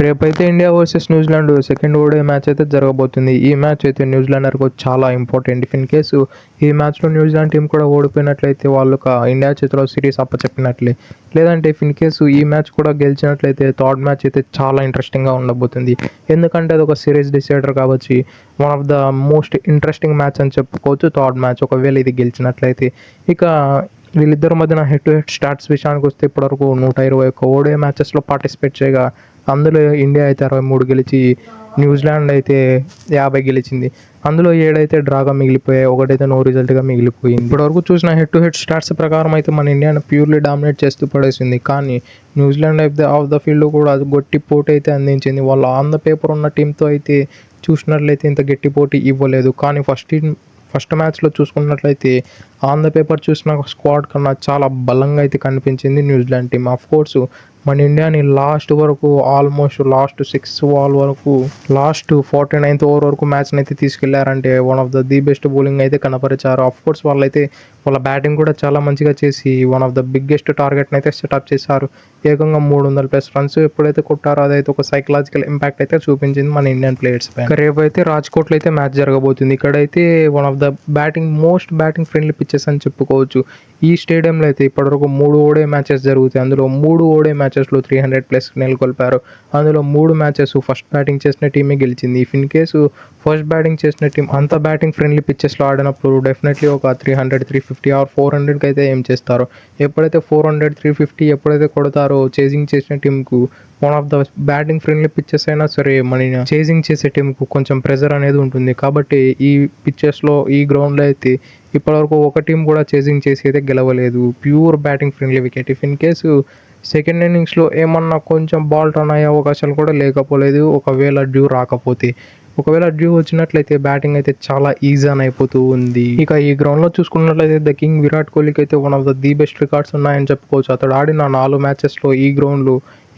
రేపైతే India versus New Zealand second ODI match అయితే జరగబోతుంది. ఈ మ్యాచ్ అయితే న్యూజిలాండర్కు చాలా ఇంపార్టెంట్. ఇఫ్ ఇన్ కేసు ఈ మ్యాచ్లో న్యూజిలాండ్ టీం కూడా ఓడిపోయినట్లయితే వాళ్ళు ఇండియా చేతిలో సిరీస్ అప్పచెప్పినట్లే. లేదంటే ఇఫ్ ఇన్ కేసు ఈ మ్యాచ్ కూడా గెలిచినట్లయితే థర్డ్ మ్యాచ్ అయితే చాలా ఇంట్రెస్టింగ్గా ఉండబోతుంది. ఎందుకంటే అది ఒక సిరీస్ డిసైడర్ కాబట్టి one of the most interesting match అని చెప్పుకోవచ్చు థర్డ్ మ్యాచ్, ఒకవేళ ఇది గెలిచినట్లయితే. ఇక వీళ్ళిద్దరి మధ్యన హెడ్ టు హెడ్ స్టాట్స్ విషయానికి వస్తే ఇప్పటివరకు 121 ఓడే మ్యాచెస్లో పార్టిసిపేట్ చేయగా అందులో ఇండియా అయితే 63 గెలిచి న్యూజిలాండ్ అయితే 50 గెలిచింది. అందులో 7 అయితే డ్రాగా మిగిలిపోయాయి, ఒకటైతే నో రిజల్ట్గా మిగిలిపోయింది. ఇప్పటివరకు చూసిన హెడ్ టు హెడ్ స్టాట్స్ ప్రకారం అయితే మన ఇండియాను ప్యూర్లీ డామినేట్ చేస్తూ పడేసింది. కానీ న్యూజిలాండ్ ఆఫ్ ద ఫీల్డ్ కూడా అది గట్టి పోటీ అయితే అందించింది. వాళ్ళు ఆన్ ద పేపర్ ఉన్న టీంతో అయితే చూసినట్లయితే ఇంత గట్టి పోటీ ఇవ్వలేదు. కానీ ఫస్ట్ మ్యాచ్లో చూసుకున్నట్లయితే ఆన్ ద పేపర్ చూసిన స్క్వాడ్ కన్నా చాలా బలంగా అయితే కనిపించింది న్యూజిలాండ్ టీం. ఆఫ్ కోర్స్ మన ఇండియాని లాస్ట్ వరకు ఆల్మోస్ట్ లాస్ట్ 6 బాల్ వరకు లాస్ట్ 49th ఓవర్ వరకు మ్యాచ్ని అయితే తీసుకెళ్లారంటే one of the best bowling అయితే కనపరిచారు. ఆఫ్ కోర్స్ వాళ్ళ బ్యాటింగ్ కూడా చాలా మంచిగా చేసి వన్ ఆఫ్ ద బిగ్గెస్ట్ టార్గెట్ని అయితే సెటప్ చేశారు. ఏకంగా 300+ రన్స్ ఎప్పుడైతే కొట్టారో అదైతే ఒక సైకలాజికల్ ఇంపాక్ట్ అయితే చూపించింది మన ఇండియన్ ప్లేయర్స్ పై. రేపు అయితే రాజ్కోట్లో అయితే మ్యాచ్ జరగబోతుంది. ఇక్కడైతే one of the most batting friendly pitches అని చెప్పుకోవచ్చు. ఈ స్టేడియంలో అయితే ఇప్పటివరకు 3 ఓడే మ్యాచెస్ జరుగుతాయి. అందులో 3 ఓడే మ్యాచెస్లో 300+ నెలకొల్పారు. అందులో 3 మ్యాచెస్ ఫస్ట్ బ్యాటింగ్ చేసిన టీమే గెలిచింది. If in case first batting చేసిన టీం అంత బ్యాటింగ్ ఫ్రెండ్లీ పిచ్చెస్లో ఆడినప్పుడు డెఫినెట్లీ ఒక 300, 350 ఆర్ 400కి అయితే ఏం చేస్తారు. ఎప్పుడైతే 400, 350 ఎప్పుడైతే కొడతారో చేజింగ్ చేసిన టీంకు one of the batting friendly pitches అయినా సరే మన చేజింగ్ చేసే టీంకు కొంచెం ప్రెజర్ అనేది ఉంటుంది. కాబట్టి ఈ పిచ్చెస్లో ఈ గ్రౌండ్లో అయితే ఇప్పటివరకు ఒక టీం కూడా చేజింగ్ చేసి అయితే గెలవలేదు. Pure batting friendly wicket. If in case second ఇన్నింగ్స్లో ఏమన్నా కొంచెం బాల్ టర్న్ అయ్యే అవకాశాలు కూడా లేకపోలేదు. ఒకవేళ డ్యూ వచ్చినట్లయితే బ్యాటింగ్ అయితే చాలా ఈజీ అని అయిపోతూ ఉంది. ఇక ఈ గ్రౌండ్లో చూసుకున్నట్లయితే ద కింగ్ విరాట్ కోహ్లీకి అయితే one of the best records ఉన్నాయని చెప్పుకోవచ్చు. అతడు ఆడిన 4 మ్యాచెస్లో ఈ గ్రౌండ్లో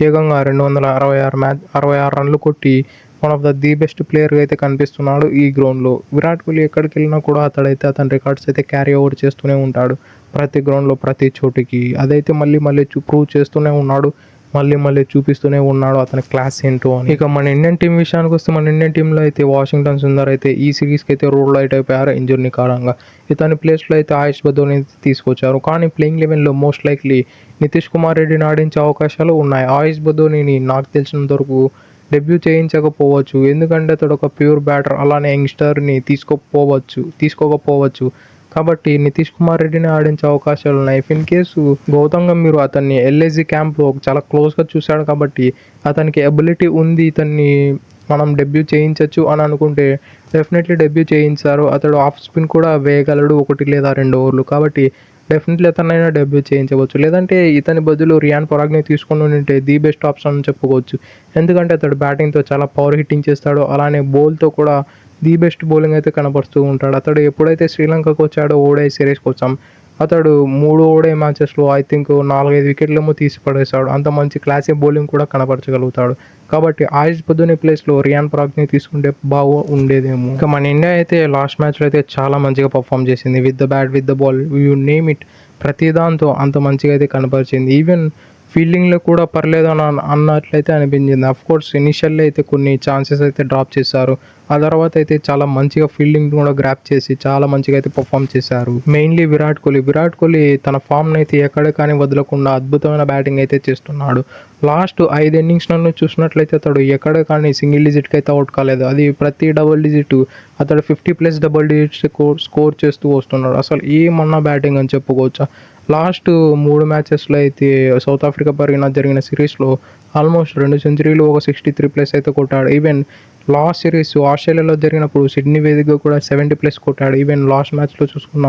ఏకంగా 266 రన్లు కొట్టి వన్ ఆఫ్ ది బెస్ట్ ప్లేయర్గా అయితే కనిపిస్తున్నాడు ఈ గ్రౌండ్లో. విరాట్ కోహ్లీ ఎక్కడికి వెళ్ళినా కూడా అతని రికార్డ్స్ అయితే క్యారీ ఓవర్ చేస్తూనే ఉంటాడు ప్రతి గ్రౌండ్లో ప్రతి చోటికి. అదైతే మళ్ళీ ప్రూవ్ చేస్తూనే ఉన్నాడు, మళ్ళీ చూపిస్తూనే ఉన్నాడు అతని క్లాస్ ఏంటో అని. ఇక మన ఇండియన్ టీం విషయానికి వస్తే మన ఇండియన్ టీంలో అయితే వాషింగ్టన్ సుందర్ అయితే ఈ సిరీస్కి అయితే రూల్ అవుట్ అయిపోయారు ఇంజురీ కారణంగా. ఇతని ప్లేస్లో అయితే ఆయుష్ బదోని తీసుకొచ్చారు. కానీ ప్లేయింగ్ లెవెన్లో మోస్ట్ లైక్లీ నితీష్ కుమార్ రెడ్డిని ఆడించే అవకాశాలు ఉన్నాయి. ఆయుష్ బదోనిని నాకు తెలిసినంత వరకు డెబ్యూ చేయించకపోవచ్చు, ఎందుకంటే అతడు ఒక ప్యూర్ బ్యాటర్, అలానే యంగ్స్టర్ని తీసుకోకపోవచ్చు. కాబట్టి నితీష్ కుమార్ రెడ్డిని ఆడించే అవకాశాలు ఉన్నాయి. If in case Gautam Gambhir అతన్ని ఎల్ఏజీ క్యాంప్లో చాలా క్లోజ్గా చూశాడు కాబట్టి అతనికి ఎబిలిటీ ఉంది, ఇతన్ని మనం డెబ్యూ చేయించవచ్చు అని అనుకుంటే డెఫినెట్లీ డెబ్యూ చేయించారు. అతడు ఆఫ్ స్పిన్ కూడా వేయగలడు 1 లేదా 2 ఓవర్లు. కాబట్టి డెఫినెట్లీ అతనైనా డెబ్యూ చేయించవచ్చు. లేదంటే ఇతని బదులు రియాన్ పరాగ్ని తీసుకొని ఉంటే ది బెస్ట్ ఆప్షన్ అని చెప్పుకోవచ్చు. ఎందుకంటే అతడు బ్యాటింగ్తో చాలా పవర్ హిట్టింగ్ చేస్తాడు, అలానే బౌల్తో కూడా ది బెస్ట్ బౌలింగ్ అయితే కనపరుస్తూ ఉంటాడు. అతడు ఎప్పుడైతే శ్రీలంకకు వచ్చాడో ఓడే సిరీస్ కోసం అతడు 3 ఓడే మ్యాచెస్లో ఐ థింక్ 4-5 వికెట్లేమో తీసి పడేశాడు. అంత మంచి క్లాసిక్ బౌలింగ్ కూడా కనపరచగలుగుతాడు. కాబట్టి ఆయుష్ బదోని ప్లేస్లో రియాన్ పరాగ్ని తీసుకుంటే ఉండేదేమో. ఇంకా మన ఇండియా అయితే లాస్ట్ మ్యాచ్లో అయితే చాలా మంచిగా పర్ఫామ్ చేసింది. With the bat, with the ball, you name it, ప్రతి దాంతో అంత మంచిగా అయితే కనపరిచింది. ఈవెన్ ఫీల్డింగ్లో కూడా పర్లేదు అన్నట్లయితే అనిపించింది. అఫ్ కోర్స్ ఇనిషియల్లో అయితే కొన్ని ఛాన్సెస్ అయితే డ్రాప్ చేశారు. ఆ తర్వాత అయితే చాలా మంచిగా ఫీల్డింగ్ కూడా గ్రాప్ చేసి చాలా మంచిగా అయితే పర్ఫామ్ చేశారు. మెయిన్లీ విరాట్ కోహ్లీ తన ఫామ్ని అయితే ఎక్కడ కానీ వదలకుండా అద్భుతమైన బ్యాటింగ్ అయితే చేస్తున్నాడు. లాస్ట్ 5 ఇన్నింగ్స్ నన్ను చూసినట్లయితే అతడు ఎక్కడ కానీ సింగిల్ డిజిట్కి అయితే అవుట్ కాలేదు. అది ప్రతి డబుల్ డిజిట్ అతడు 50+ డబుల్ డిజిట్స్ స్కోర్ చేస్తూ వస్తున్నాడు. అసలు ఏమన్నా బ్యాటింగ్ అని చెప్పుకోవచ్చా. లాస్ట్ 3 మ్యాచెస్లో అయితే సౌత్ ఆఫ్రికా జరిగిన సిరీస్లో ఆల్మోస్ట్ 2 సెంచరీలు, ఒక 63+ అయితే కొట్టాడు. ఈవెన్ లాస్ట్ సిరీస్ ఆస్ట్రేలియాలో జరిగినప్పుడు సిడ్నీ వేదికగా కూడా 70+ కొట్టాడు. ఈవెన్ లాస్ట్ మ్యాచ్లో చూసుకున్న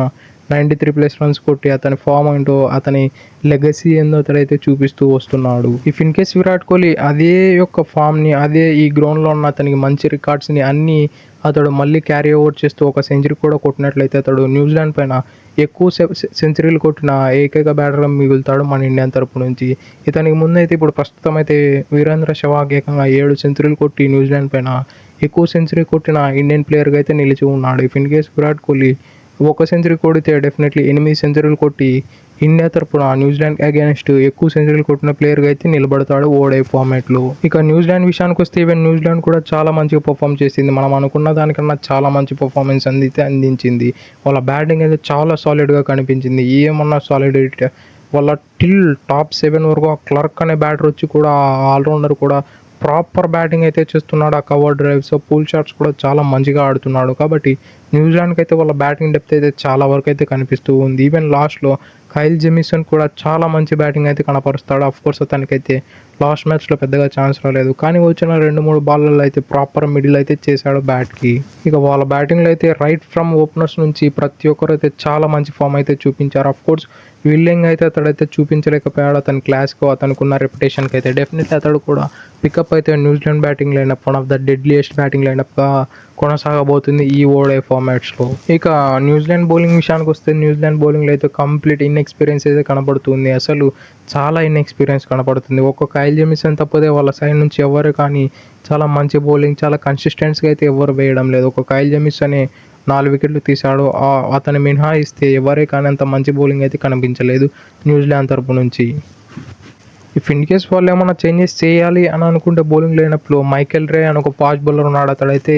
93+ రన్స్ కొట్టి అతని ఫామ్ ఏంటో, అతని లెగసీ ఏందో అతడైతే చూపిస్తూ వస్తున్నాడు. If in case Virat Kohli అదే యొక్క ఫామ్ని, అదే ఈ గ్రౌండ్లో ఉన్న అతనికి మంచి రికార్డ్స్ని అన్నీ అతడు మళ్ళీ క్యారీ ఓవర్ చేస్తూ ఒక సెంచరీ కూడా కొట్టినట్లయితే అతడు న్యూజిలాండ్ పైన ఎక్కువ సెంచరీలు కొట్టిన ఏకైక బ్యాటర్గా మిగులుతాడు మన ఇండియా తరపు నుంచి. ఇతనికి ముందైతే ఇప్పుడు ప్రస్తుతం అయితే వీరేంద్ర సెహ్వాగ్ ఏకంగా 7 సెంచరీలు కొట్టి న్యూజిలాండ్ పైన ఎక్కువ సెంచరీ కొట్టిన ఇండియన్ ప్లేయర్గా అయితే నిలిచి ఉన్నాడు. If in case Virat Kohli ఒక సెంచరీ కొడితే డెఫినెట్లీ 8 సెంచరీలు కొట్టి ఇండియా తరపున న్యూజిలాండ్ అగైనెస్ట్ ఎక్కువ సెంచరీలు కొట్టిన ప్లేయర్గా అయితే నిలబడతాడు ఓడే ఫార్మాట్లో. ఇక న్యూజిలాండ్ విషయానికి వస్తే ఈవెన్ న్యూజిలాండ్ కూడా చాలా మంచిగా పర్ఫామ్ చేసింది. మనం అనుకున్న దానికన్నా చాలా మంచి పర్ఫార్మెన్స్ అందించింది. వాళ్ళ బ్యాటింగ్ అయితే చాలా సాలిడ్గా కనిపించింది. ఏమన్నా సాలిడిటీ వాళ్ళ టిల్ టాప్ 7 వరకు ఆ క్లర్క్ అనే బ్యాటర్ వచ్చి కూడా ఆల్రౌండర్ కూడా ప్రాపర్ బ్యాటింగ్ అయితే చేస్తున్నాడు. ఆ కవర్ డ్రైవ్స్, పూల్ షాట్స్ కూడా చాలా మంచిగా ఆడుతున్నాడు. కాబట్టి న్యూజిలాండ్కి అయితే వాళ్ళ బ్యాటింగ్ డెప్త్ అయితే చాలా వరకు అయితే కనిపిస్తూ ఉంది. ఈవెన్ లాస్ట్లో కైల్ జెమిసన్ కూడా చాలా మంచి బ్యాటింగ్ అయితే కనపరుస్తాడు. అఫ్కోర్స్ అతనికైతే లాస్ట్ మ్యాచ్లో పెద్దగా ఛాన్స్ రాలేదు, కానీ వచ్చిన 2-3 బాల్లలో అయితే ప్రాపర్ మిడిల్ అయితే చేశాడు బ్యాట్కి. ఇక వాళ్ళ బ్యాటింగ్లో అయితే రైట్ ఫ్రమ్ ఓపెనర్స్ నుంచి ప్రతి ఒక్కరు అయితే చాలా మంచి ఫామ్ అయితే చూపించారు. అఫ్కోర్స్ విల్లింగ్ అయితే అతడైతే చూపించలేకపోయాడు అతని క్లాస్కు, అతనికి ఉన్న రెప్యుటేషన్కి అయితే. డెఫినెట్లీ అతడు కూడా పికప్ అయితే New Zealand batting lineup one of the deadliest batting లైనప్గా కొనసాగబోతుంది ఈ ఓడే ఫార్మాట్స్లో. ఇక న్యూజిలాండ్ బౌలింగ్ విషయానికి వస్తే న్యూజిలాండ్ బౌలింగ్లో అయితే కంప్లీట్ ఇన్ఎక్స్పీరియన్స్ అయితే కనపడుతుంది. అసలు చాలా ఇన్ఎక్స్పీరియన్స్ కనపడుతుంది. ఒక్క కైల్ జెమిసన్ తప్పదే వాళ్ళ సైడ్ నుంచి ఎవరు కానీ చాలా మంచి బౌలింగ్ చాలా కన్సిస్టెన్సీగా అయితే ఎవరు వేయడం లేదు. ఒక కైల్ జెమిసన్ 4 వికెట్లు తీశాడు. అతని మినహాయిస్తే ఎవరే కానీ అంత మంచి బౌలింగ్ అయితే కనిపించలేదు న్యూజిలాండ్ తరపు నుంచి. ఇఫ్ ఇన్ కేస్ వాళ్ళు ఏమైనా చేంజెస్ చేయాలి అని అనుకుంటే బౌలింగ్ లైనప్లో మైకెల్ రే అని ఒక ఫాస్ట్ బౌలర్ ఉన్నాడు. అతడైతే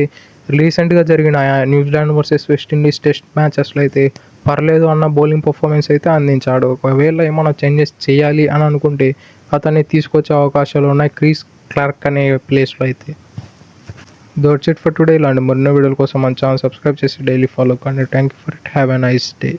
రీసెంట్గా జరిగిన న్యూజిలాండ్ వర్సెస్ వెస్టిండీస్ టెస్ట్ మ్యాచెస్లో అయితే పర్లేదు అన్న బౌలింగ్ పర్ఫార్మెన్స్ అయితే అందించాడు. ఒకవేళ ఏమైనా చేంజెస్ చేయాలి అని అనుకుంటే అతన్ని తీసుకొచ్చే అవకాశాలు ఉన్నాయి క్రిస్ క్లార్క్ అనే ప్లేస్లో అయితే. That's it for today. ఇలాంటి మరిన్నో వీడియోల కోసం మన ఛానల్ సబ్స్క్రైబ్ చేసి డైలీ ఫాలో కండి. Thank you for it. Have a nice day.